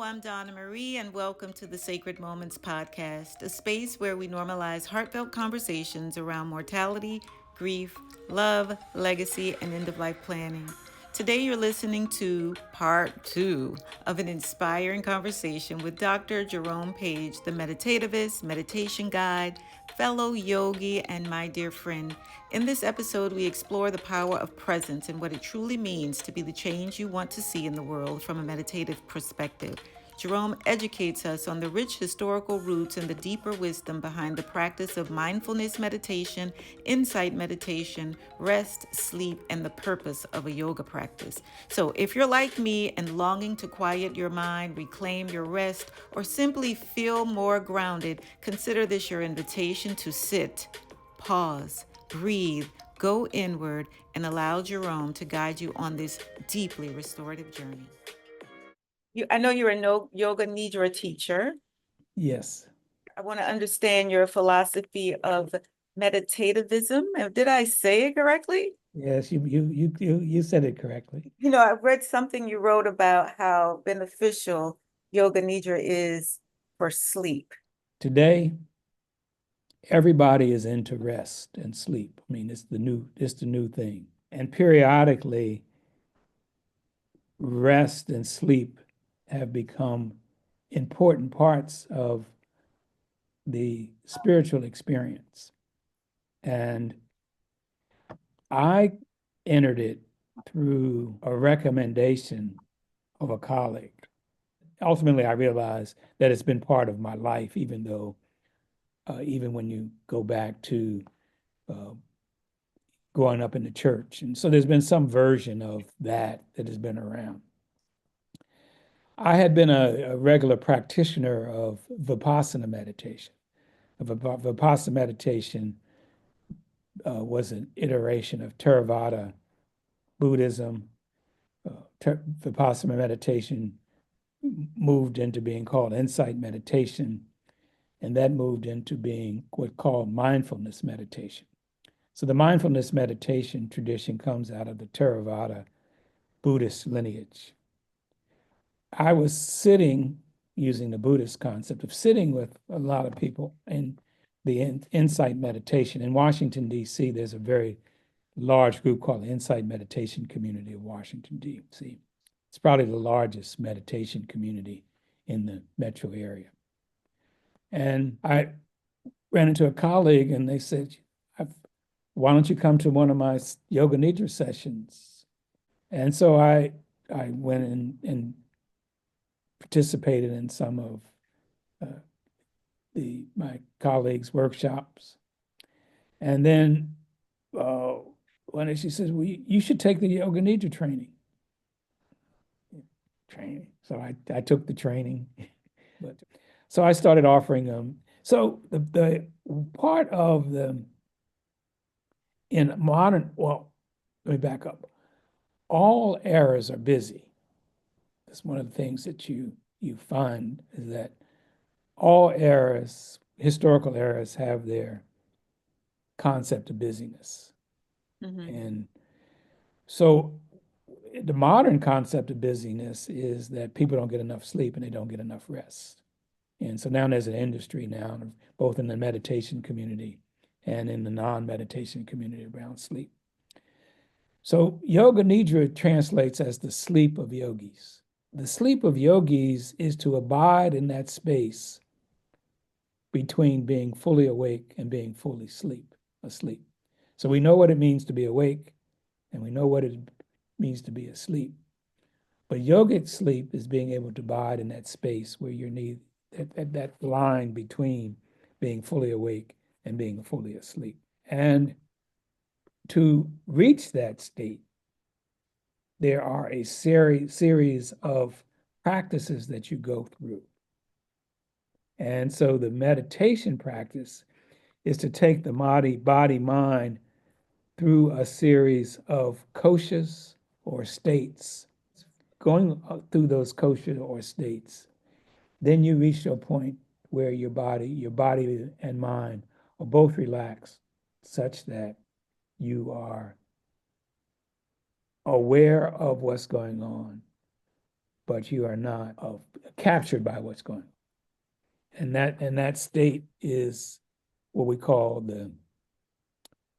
I'm Donna Marie, and welcome to the Sacred Moments Podcast, a space where we normalize heartfelt conversations around mortality, grief, love, legacy, and end of life planning. Today, you're listening to part two of an inspiring conversation with Dr. Jerome Paige, the meditativist, meditation guide, fellow yogi, and my dear friend. In this episode, we explore the power of presence and what it truly means to be the change you want to see in the world from a meditative perspective. Jerome educates us on the rich historical roots and the deeper wisdom behind the practice of mindfulness meditation, insight meditation, rest, sleep, and the purpose of a yoga practice. So, if you're like me and longing to quiet your mind, reclaim your rest, or simply feel more grounded, consider this your invitation to sit, pause, breathe, go inward, and allow Jerome to guide you on this deeply restorative journey. I know you're a no, yoga nidra teacher. Yes, I want to understand your philosophy of meditativism. Did I say it correctly? yes, you said it correctly. I read something you wrote about how beneficial yoga nidra is for sleep. Today, everybody is into rest and sleep. I mean, it's the new thing. And periodically, rest and sleep have become important parts of the spiritual experience. And I entered it through a recommendation of a colleague. Ultimately, I realized that it's been part of my life, even when you go back to uh, growing up in the church. And so there's been some version of that has been around. I had been a regular practitioner of Vipassana meditation. Vipassana meditation was an iteration of Theravada Buddhism. Vipassana meditation moved into being called insight meditation, and that moved into being what's called mindfulness meditation. So the mindfulness meditation tradition comes out of the Theravada Buddhist lineage. I was sitting, using the Buddhist concept of sitting with a lot of people in the insight meditation. In Washington, D.C., there's a very large group called the Insight Meditation Community of Washington, D.C. It's probably the largest meditation community in the metro area. And I ran into a colleague and they said, why don't you come to one of my yoga nidra sessions? And so I went and participated in some of uh, my colleagues' workshops. And then one day she says, well, you should take the yoga nidra training. So I took the training. But so I started offering them. So the part of the in modern, well, let me back up. All eras are busy. That's one of the things that you find is that all eras, historical eras, have their concept of busyness. Mm-hmm. And so the modern concept of busyness is that people don't get enough sleep and they don't get enough rest. And so now there's an industry now, both in the meditation community and in the non-meditation community around sleep. So yoga nidra translates as the sleep of yogis. The sleep of yogis is to abide in that space between being fully awake and being fully asleep. So we know what it means to be awake and we know what it means to be asleep. But yogic sleep is being able to abide in that space where you need that line between being fully awake and being fully asleep. And to reach that state, there are a series of practices that you go through. And so the meditation practice is to take the body mind through a series of koshas or states. Going through those koshas or states, then you reach a point where your body and mind are both relaxed such that you are aware of what's going on, but you are not captured by what's going on. And that state is what we call the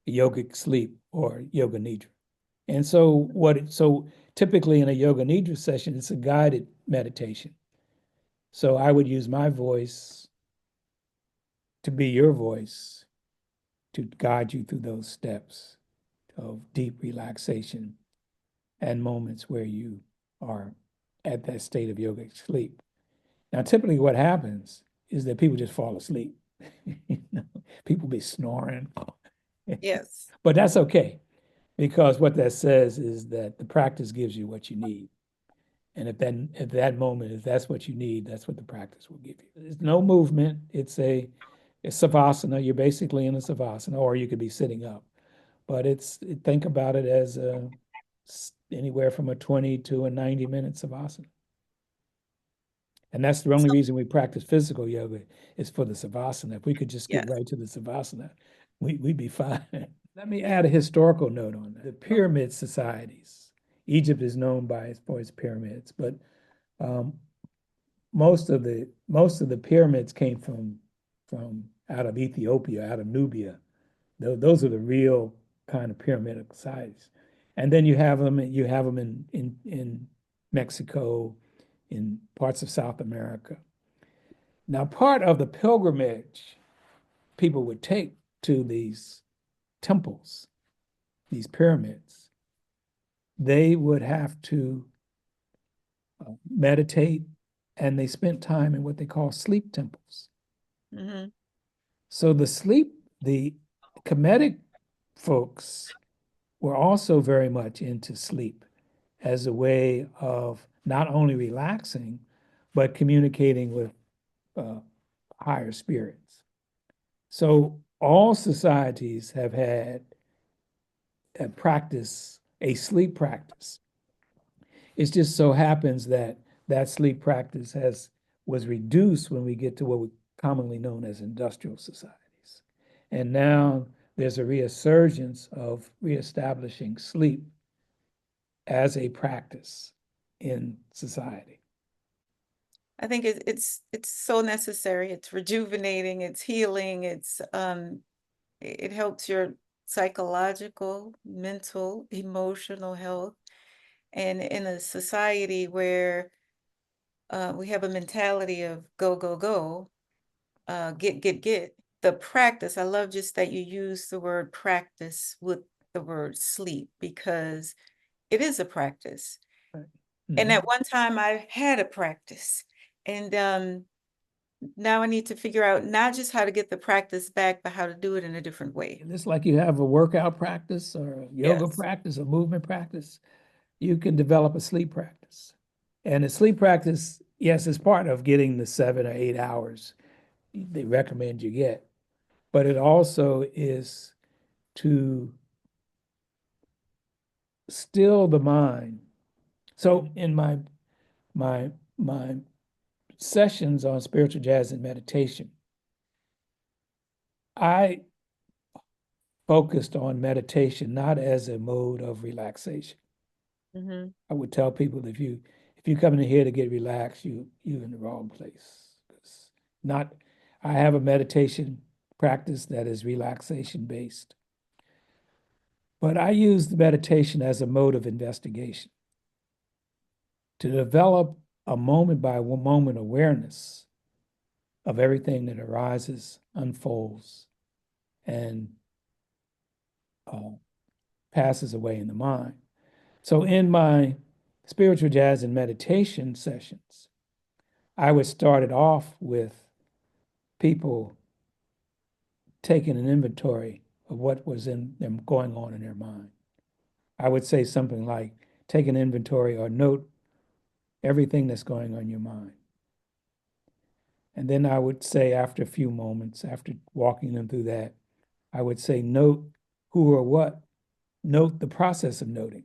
yogic sleep or yoga nidra. And so typically in a yoga nidra session, it's a guided meditation. So I would use my voice to be your voice to guide you through those steps of deep relaxation and moments where you are at that state of yogic sleep. Now, typically what happens is that people just fall asleep. People be snoring, Yes. but that's okay because what that says is that the practice gives you what you need. And if that moment, if that's what you need, that's what the practice will give you. There's no movement. It's savasana. You're basically in a savasana, or you could be sitting up. But think about it as anywhere from a 20 to a 90-minute savasana. And that's the only So, reason we practice physical yoga is for the savasana. If we could just get yes. right to the savasana, we'd be fine. Let me add a historical note on that. The pyramid societies. Egypt is known for its pyramids, but um, most of the pyramids came from out of Ethiopia, out of Nubia. Those are the real kind of pyramidal societies. And then you have them in Mexico, in parts of South America. Now, part of the pilgrimage people would take to these temples, these pyramids, they would have to meditate, and they spent time in what they call sleep temples. Hmm. So the Kemetic folks were also very much into sleep as a way of not only relaxing, but communicating with uh, higher spirits. So all societies have had a sleep practice. It just so happens that that sleep practice was reduced when we get to what we commonly known as industrial societies. And now there's a resurgence of reestablishing sleep as a practice in society. I think it's so necessary. It's rejuvenating, it's healing, it helps your psychological, mental, emotional health. And in a society where we have a mentality of go, go, go, get, the practice. I love just that you use the word practice with the word sleep because it is a practice. And Mhm. at one time I had a practice. And now I need to figure out not just how to get the practice back, but how to do it in a different way. Just like you have a workout practice or a yoga Yes. practice or movement practice, you can develop a sleep practice. And the sleep practice, yes, is part of getting the 7 or 8 hours they recommend you get, but it also is to still the mind. So in my sessions on spiritual jazz and meditation, I focused on meditation not as a mode of relaxation. Hmm. I would tell people if you come in here to get relaxed, you in the wrong place. It's not I have a meditation practice that is relaxation based, but I use the meditation as a mode of investigation to develop a moment by moment awareness of everything that arises, unfolds, and uh, passes away in the mind. So in my spiritual jazz and meditation sessions, I would start it off with people taking an inventory of what was in them going on in their mind. I would say something like, take an inventory or note everything that's going on in your mind. And then I would say, after a few moments, after walking them through that, I would say, note who or what, note the process of noting.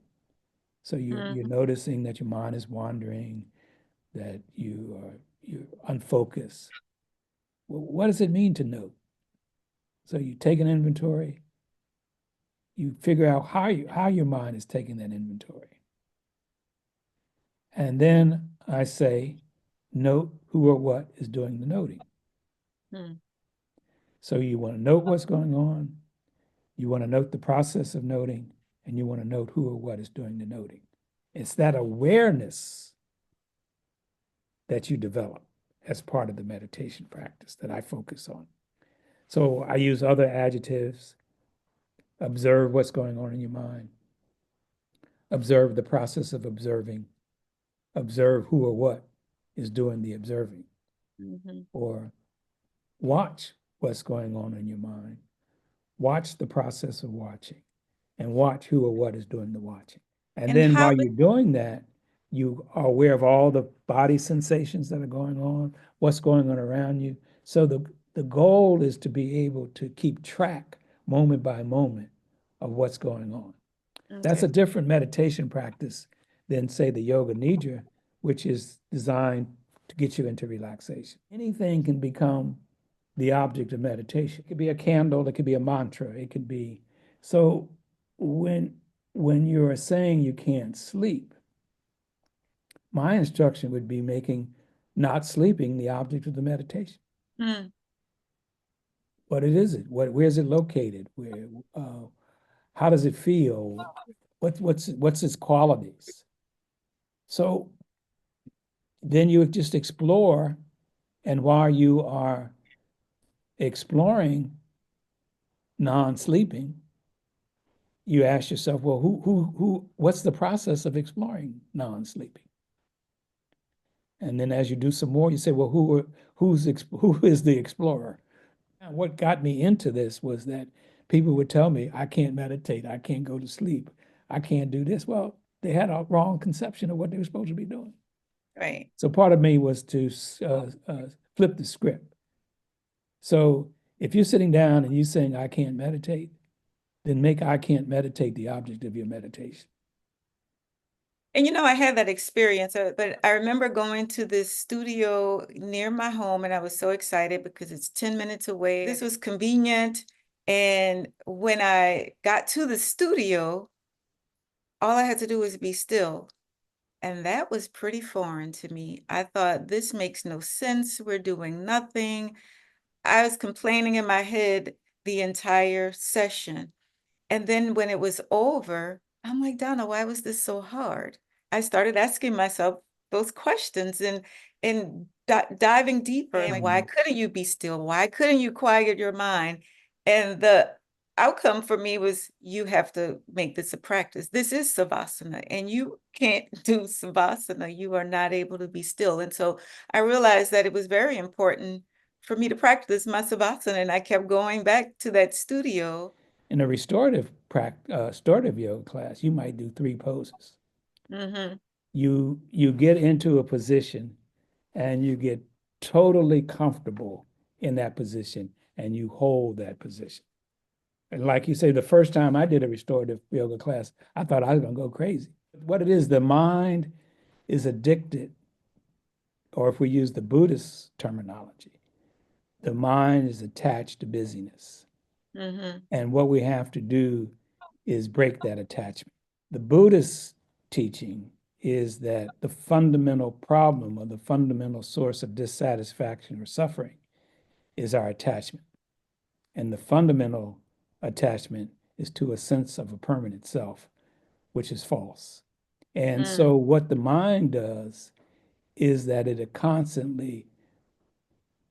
So you're Hmm. noticing that your mind is wandering, that you're unfocused. Well, what does it mean to note? So you take an inventory, you figure out how your mind is taking that inventory. And then I say, note who or what is doing the noting. Mm. So you want to note what's going on, you want to note the process of noting, and you want to note who or what is doing the noting. It's that awareness that you develop as part of the meditation practice that I focus on. So I use other adjectives, observe what's going on in your mind, observe the process of observing, observe who or what is doing the observing, Mm-hmm. or watch what's going on in your mind, watch the process of watching, and watch who or what is doing the watching. And And then how, while you're doing that, you are aware of all the body sensations that are going on, what's going on around you. So the goal is to be able to keep track moment by moment of what's going on. That's okay. a different meditation practice than, say, the yoga nidra, which is designed to get you into relaxation. Anything can become the object of meditation. It could be a candle, it could be a mantra, it could be. So when when you're saying you can't sleep, my instruction would be making not sleeping the object of the meditation. Mm. What it is it? Where is it located? How does it feel? What's its qualities? So then you just explore, and while you are exploring non-sleeping, you ask yourself, well, what's the process of exploring non-sleeping? And then as you do some more, you say, well, who is the explorer? And what got me into this was that people would tell me, I can't meditate, I can't go to sleep, I can't do this. Well, they had a wrong conception of what they were supposed to be doing. Right. So part of me was to flip the script. So if you're sitting down and you're saying, I can't meditate, then make I can't meditate the object of your meditation. And I had that experience, but I remember going to this studio near my home, and I was so excited because it's 10 minutes away. This was convenient. And when I got to the studio, all I had to do was be still. And that was pretty foreign to me. I thought, this makes no sense. We're doing nothing. I was complaining in my head the entire session. And then when it was over, I'm like, Donna, why was this so hard? I started asking myself those questions and diving deeper. And why couldn't you be still? Why couldn't you quiet your mind? And the outcome for me was, you have to make this a practice. This is savasana, and you can't do savasana. You are not able to be still. And so I realized that it was very important for me to practice my savasana, and I kept going back to that studio. In a restorative yoga class, you might do 3 poses. Mm-hmm. You get into a position and you get totally comfortable in that position and you hold that position. And like you say, the first time I did a restorative yoga class, I thought I was going to go crazy. What it is, the mind is addicted, or if we use the Buddhist terminology, the mind is attached to busyness. Mm-hmm. And what we have to do is break that attachment. The Buddhist teaching is that the fundamental problem or the fundamental source of dissatisfaction or suffering is our attachment. And the fundamental attachment is to a sense of a permanent self, which is false. And Mm. so, what the mind does is that it constantly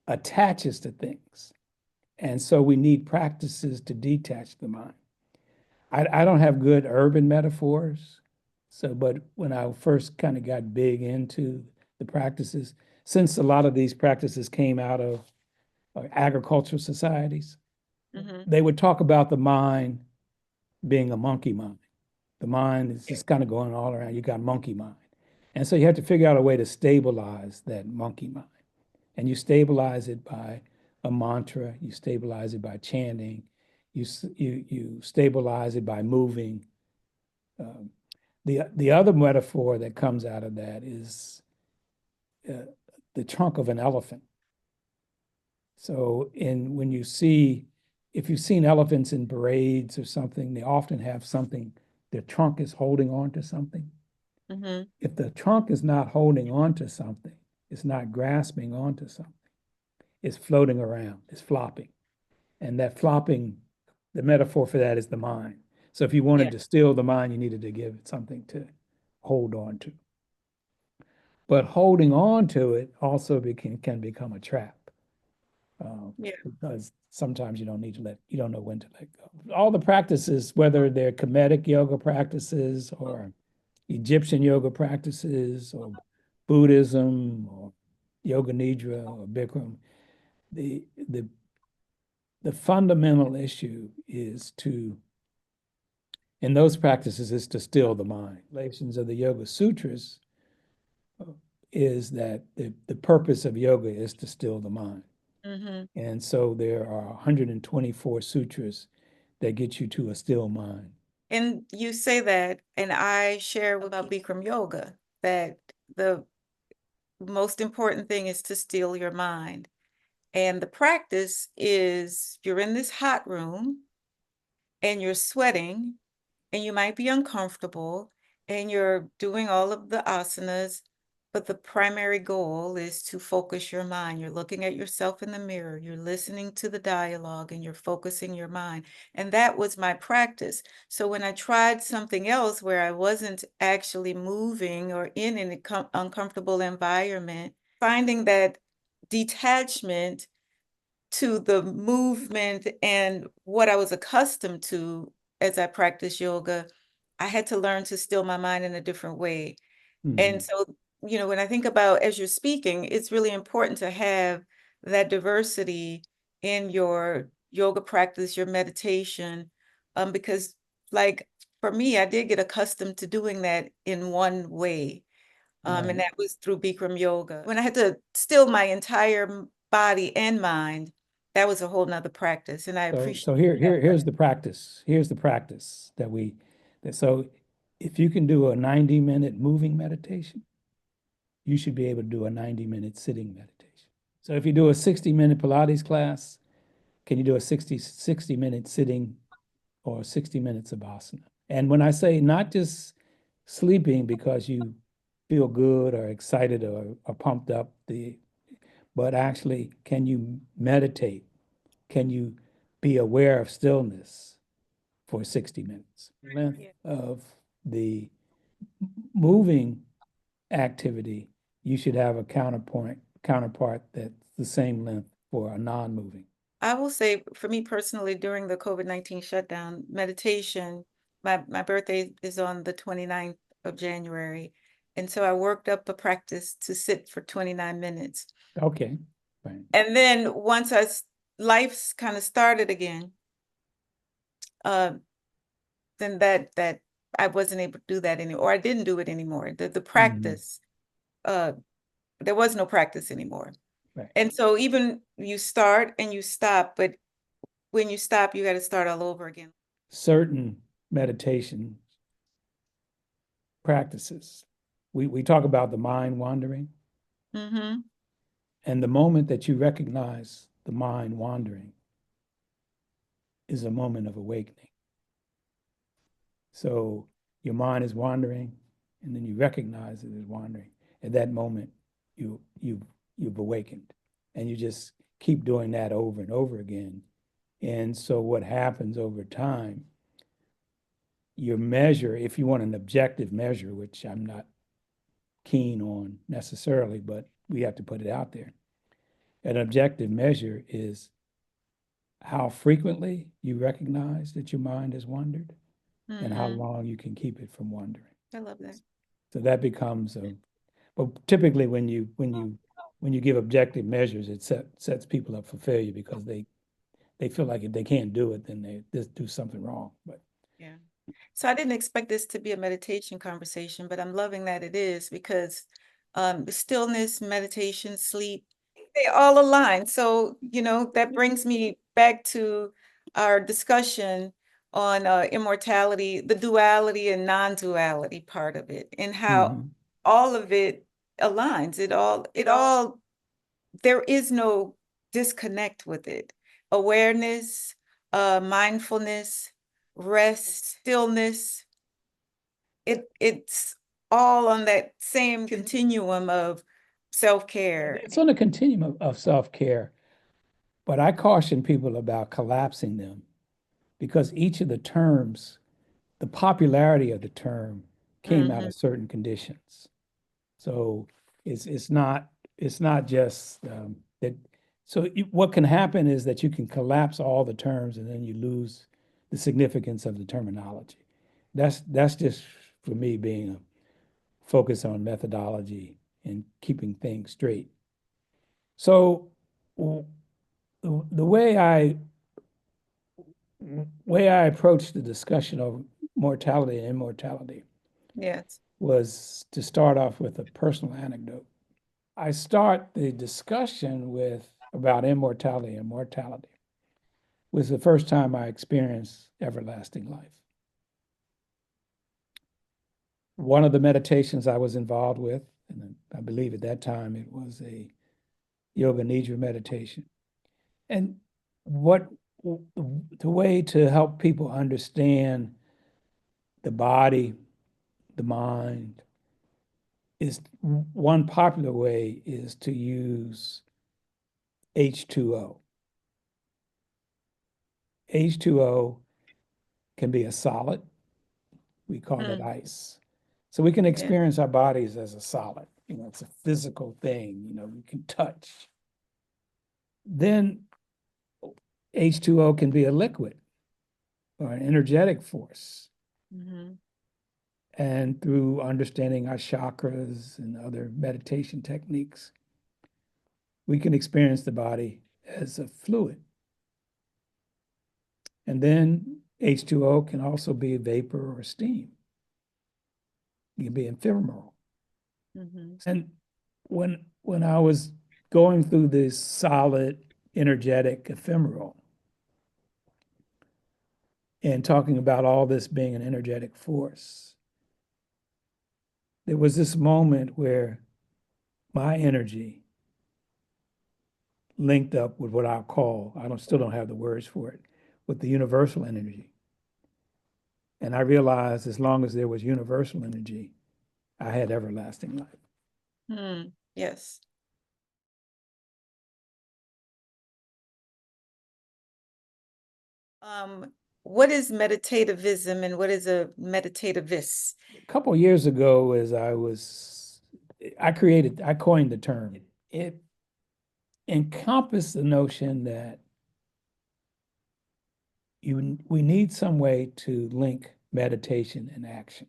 attaches to things. And so, we need practices to detach the mind. I don't have good urban metaphors. So, but when I first kind of got big into the practices, since a lot of these practices came out of agricultural societies, Mm-hmm. they would talk about the mind being a monkey mind. The mind is just kind of going all around. You got monkey mind. And so you have to figure out a way to stabilize that monkey mind. And you stabilize it by a mantra, you stabilize it by chanting, you stabilize it by moving. Um, the other metaphor that comes out of that is uh, the trunk of an elephant. So when you see, if you've seen elephants in parades or something, they often have something, their trunk is holding on to something. Mm-hmm. If the trunk is not holding on to something, it's not grasping onto something, it's floating around, it's flopping. And that flopping, the metaphor for that is the mind. So if you Yeah. wanted to still the mind, you needed to give it something to hold on to. But holding on to it also can become a trap, Yeah. because sometimes you don't need to you don't know when to let go. All the practices, whether they're Kemetic yoga practices or Egyptian yoga practices or Buddhism or Yoga Nidra or Bikram, the the the fundamental issue is to in those practices is to still the mind. Relations of the Yoga Sutras is that the purpose of yoga is to still the mind. Mm-hmm. And so there are 124 sutras that get you to a still mind. And you say that, and I share about Bikram yoga that the most important thing is to still your mind. And the practice is you're in this hot room and you're sweating and you might be uncomfortable and you're doing all of the asanas, but the primary goal is to focus your mind. You're looking at yourself in the mirror, you're listening to the dialogue, and you're focusing your mind. And that was my practice. So when I tried something else where I wasn't actually moving or in an uncomfortable environment, finding that detachment to the movement and what I was accustomed to as I practiced yoga, I had to learn to still my mind in a different way. And Mhm. so, when I think about as you're speaking, it's really important to have that diversity in your yoga practice, your meditation, because like for me, I did get accustomed to doing that in one way. And Right. that was through Bikram yoga. When I had to still my entire body and mind, that was a whole nother practice. And I appreciate that. Here's the practice. Here's the practice so if you can do a 90-minute moving meditation, you should be able to do a 90-minute sitting meditation. So if you do a 60-minute Pilates class, can you do a 60-minute sitting or 60 minutes of asana? And when I say not just sleeping because you feel good or excited or pumped up, but actually, can you meditate? Can you be aware of stillness for 60 minutes? Length Yeah. of the moving activity, you should have a counterpart that's the same length for a non-moving. I will say for me personally, during the COVID-19 shutdown, meditation, my birthday is on the 29th of January. And so I worked up a practice to sit for 29 minutes. Okay, fine. And then once life's kind of started again, uh, then that I wasn't able to do that anymore, or I didn't do it anymore. The Mhm. practice, uh, there was no practice anymore. Right. And so even you start and you stop, but when you stop, you got to start all over again. Certain meditation practices. We talk about the mind wandering, Mm-hmm. and the moment that you recognize the mind wandering is a moment of awakening. So your mind is wandering, and then you recognize it is wandering. At that moment, you you you've awakened, and you just keep doing that over and over again. And so what happens over time, your measure, if you want an objective measure, which I'm not keen on necessarily, but we have to put it out there. An objective measure is how frequently you recognize that your mind has wandered and how Mm-hmm. long you can keep it from wandering. I love that. So that becomes but typically when you give objective measures, it sets people up for failure because they feel like if they can't do it, then they just do something wrong. But Yeah. So I didn't expect this to be a meditation conversation, but I'm loving that it is because stillness, meditation, sleep, they all align. So, that brings me back to our discussion on immortality, the duality and non-duality part of it, and how mhm. all of it aligns. It all, there is no disconnect with it. Awareness, mindfulness, rest, stillness, it's all on that same continuum of self-care. It's on a continuum of self-care, but I caution people about collapsing them because each of the terms, the popularity of the term came out Mhm. of certain conditions. So it's not just that. So what can happen is that you can collapse all the terms and then you lose the significance of the terminology. That's just for me being a focus on methodology and keeping things straight. So the way I approach the discussion of mortality and immortality Yes. was to start off with a personal anecdote. I start the discussion with about immortality and mortality was the first time I experienced everlasting life. One of the meditations I was involved with, and I believe at that time it was a yoga nidra meditation. And what the way to help people understand the body, the mind, is one popular way is to use H2O. H2O can be a solid. We call it ice. So we can Yeah. experience our bodies as a solid. It's a physical thing, we can touch. Then H2O can be a liquid or an energetic force. Mhm. And through understanding our chakras and other meditation techniques, we can experience the body as a fluid. And then H2O can also be vapor or steam. It can be ephemeral. Mhm. And when I was going through this solid, energetic, ephemeral, and talking about all this being an energetic force, there was this moment where my energy linked up with what I'll call, still don't have the words for it, with the universal energy. And I realized as long as there was universal energy, I had everlasting life. Yes. What is meditativism and what is a meditativist? A couple of years ago, I coined the term. It encompassed the notion that we need some way to link meditation and action.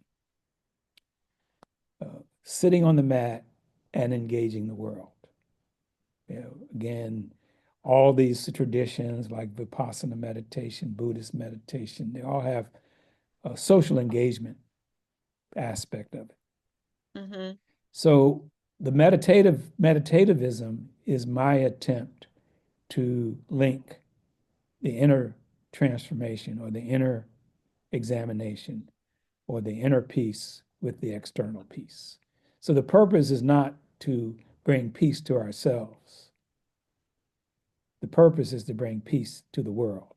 Sitting on the mat and engaging the world. Again, all these traditions like Vipassana meditation, Buddhist meditation, they all have a social engagement aspect of it. Mm-hmm. So the meditativism is my attempt to link the inner transformation or the inner examination or the inner peace with the external peace. So the purpose is not to bring peace to ourselves. The purpose is to bring peace to the world.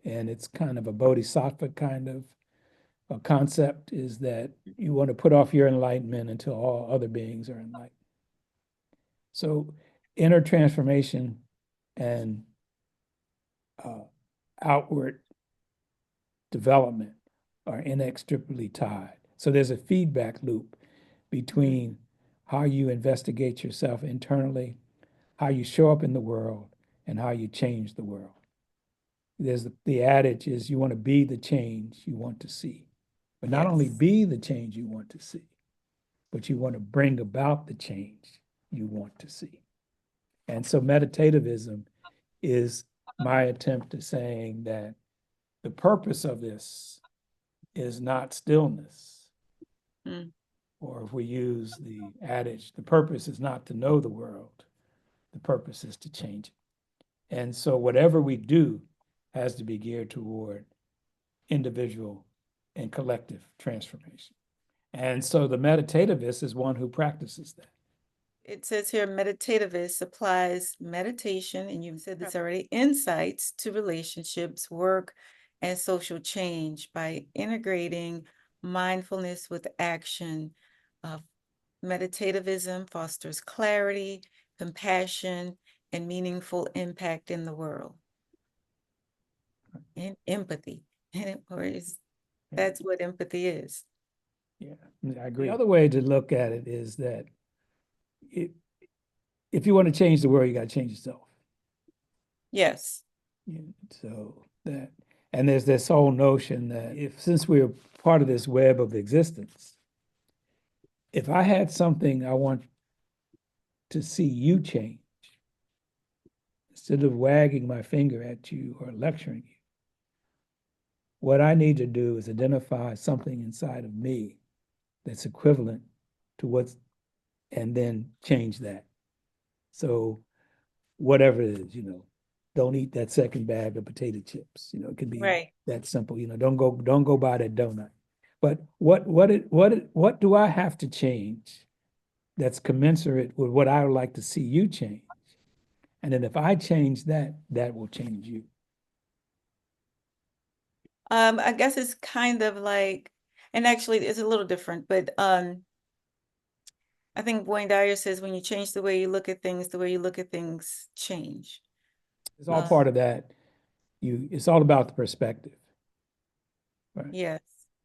And it's kind of a bodhisattva kind of a concept is that you want to put off your enlightenment until all other beings are enlightened. So inner transformation and outward development are inextricably tied. So there's a feedback loop between how you investigate yourself internally, how you show up in the world, and how you change the world. There's the adage is you want to be the change you want to see, but not only be the change you want to see, but you want to bring about the change you want to see. And so meditativism is my attempt at saying that the purpose of this is not stillness. Or if we use the adage, the purpose is not to know the world, the purpose is to change it. And so whatever we do has to be geared toward individual and collective transformation. And so the meditativist is one who practices that. It says here meditativist applies meditation, and you've said this already, insights to relationships, work, and social change by integrating mindfulness with action. Uh, Meditativism fosters clarity, compassion, and meaningful impact in the world, and empathy. Yeah, That's what empathy is. yeah, I agree. The other way to look at it is that it, if you want to change the world, you got to change yourself. Yes. Yeah, so that, and there's this whole notion that if, since we're part of this web of existence, if I had something I want to see you change, instead of wagging my finger at you or lecturing you, what I need to do is identify something inside of me that's equivalent to what's, and then change that. So whatever it is, don't eat that second bag of potato chips. It could be Right. that simple. Don't go buy that donut. But what do I have to change that's commensurate with what I would like to see you change? And then if I change that, that will change you. I guess it's kind of like, and actually it's a little different, but I think Wayne Dyer says when you change the way you look at things, the way you look at things change. It's all Uh, part of that. It's all about the perspective, right? yes,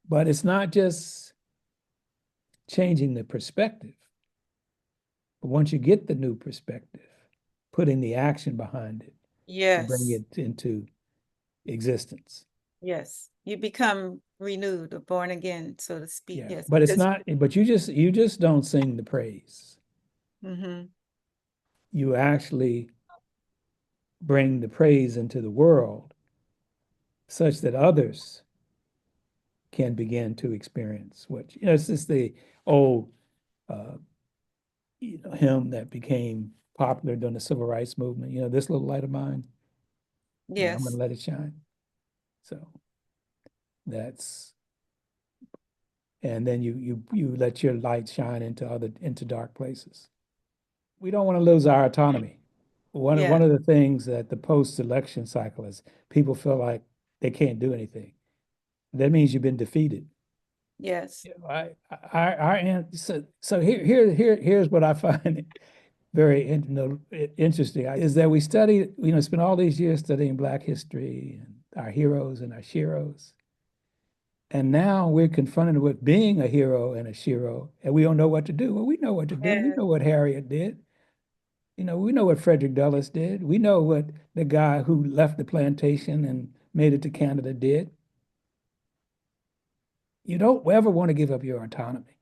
But it's not just changing the perspective. But once you get the new perspective, putting the action behind it to bring yes, it into existence. yes. You become renewed or born again, so to speak. Yeah, Yes, but it's because not, but you just don't sing the praise. hmm You actually bring the praise into the world such that others can begin to experience what, it's just the old uh, hymn that became popular during the civil rights movement, this little light of mine, I'm going to yes, let it shine. So that's, and then you let your light shine into dark places. We don't want to lose our autonomy. One of yeah, one of the things that the post-election cycle is people feel like they can't do anything. That means you've been defeated. yes, So here's what I find very interesting is that we study, spend all these years studying Black history and our heroes and our sheroes. And now we're confronted with being a hero and a shero, and we don't know what to do. Well, we know what to do. We yeah, know what Harriet did. We know what Frederick Douglass did. We know what the guy who left the plantation and made it to Canada did. You don't ever want to give up your autonomy.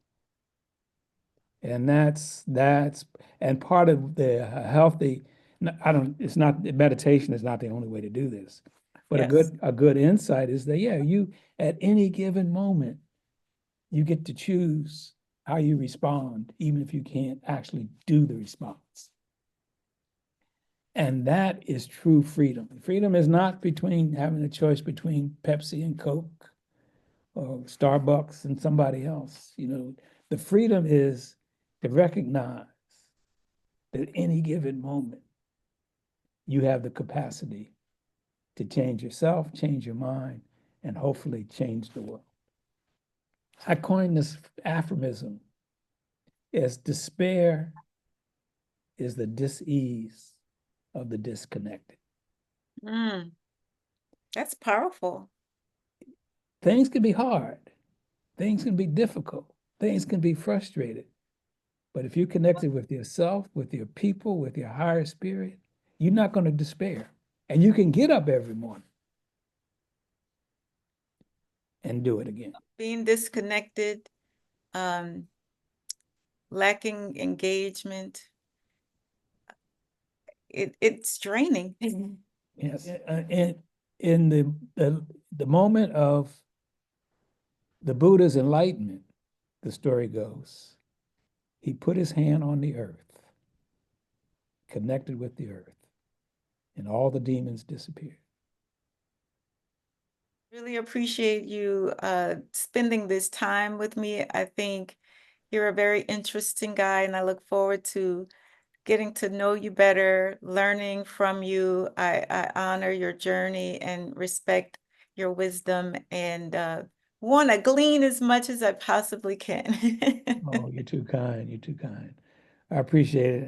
And and part of the healthy, I don't, it's not, meditation is not the only way to do this. But yes. a good insight is that, yeah, you at any given moment, you get to choose how you respond, even if you can't actually do the response. And that is true freedom. Freedom is not between having a choice between Pepsi and Coke or Starbucks and somebody else. The freedom is to recognize that at any given moment, you have the capacity to change yourself, change your mind, and hopefully change the world. I coined this aphorism as despair is the dis-ease of the disconnected. Mm, that's powerful. Things can be hard, things can be difficult, things can be frustrated. But if you're connected with yourself, with your people, with your higher spirit, you're not going to despair. And you can get up every morning and do it again. Being disconnected, um, lacking engagement, it's draining. Yes. And in the moment of the Buddha's enlightenment, the story goes, he put his hand on the earth, connected with the earth, and all the demons disappeared. Really appreciate you spending this time with me. I think you're a very interesting guy, and I look forward to getting to know you better, learning from you. I honor your journey and respect your wisdom and want to glean as much as I possibly can. Oh, you're too kind. You're too kind. I appreciate it.